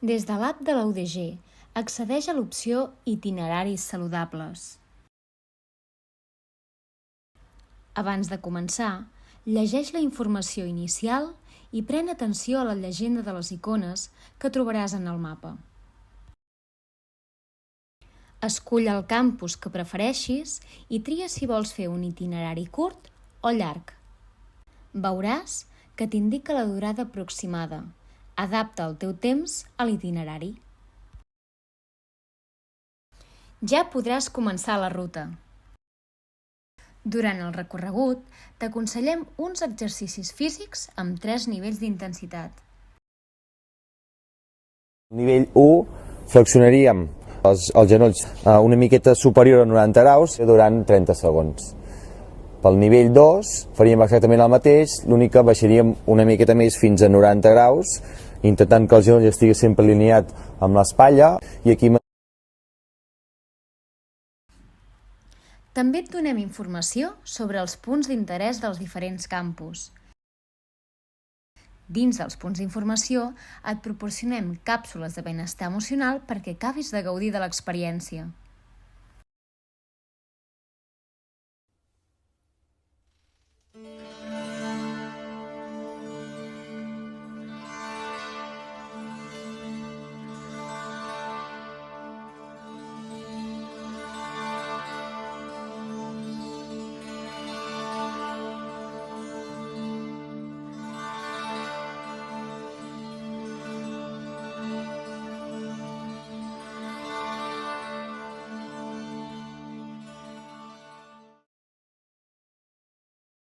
Des de l'app de la UDG, accedeix a l'opció Itineraris saludables. Abans de començar, llegeix la informació inicial i pren atenció a la llegenda de les icones que trobaràs en el mapa. Escull el campus que prefereixis i tria si vols fer un itinerari curt o llarg. Veuràs que t'indica la durada aproximada. Adapta el teu temps a l'itinerari. Ja podràs començar la ruta. Durant el recorregut, t'aconsellem uns exercicis físics amb 3 nivells d'intensitat. Nivell 1, flexionaríem els genolls una miqueta superior a 90 graus durant 30 segons. Pel nivell 2 faríem exactament el mateix, l'únic que baixaríem una miqueta més fins a 90 graus, intentant que el genoll estigui sempre alineat amb l'espatlla. I aquí també et donem informació sobre els punts d'interès dels diferents campus. Dins dels punts d'informació et proporcionem càpsules de benestar emocional perquè acabis de gaudir de l'experiència.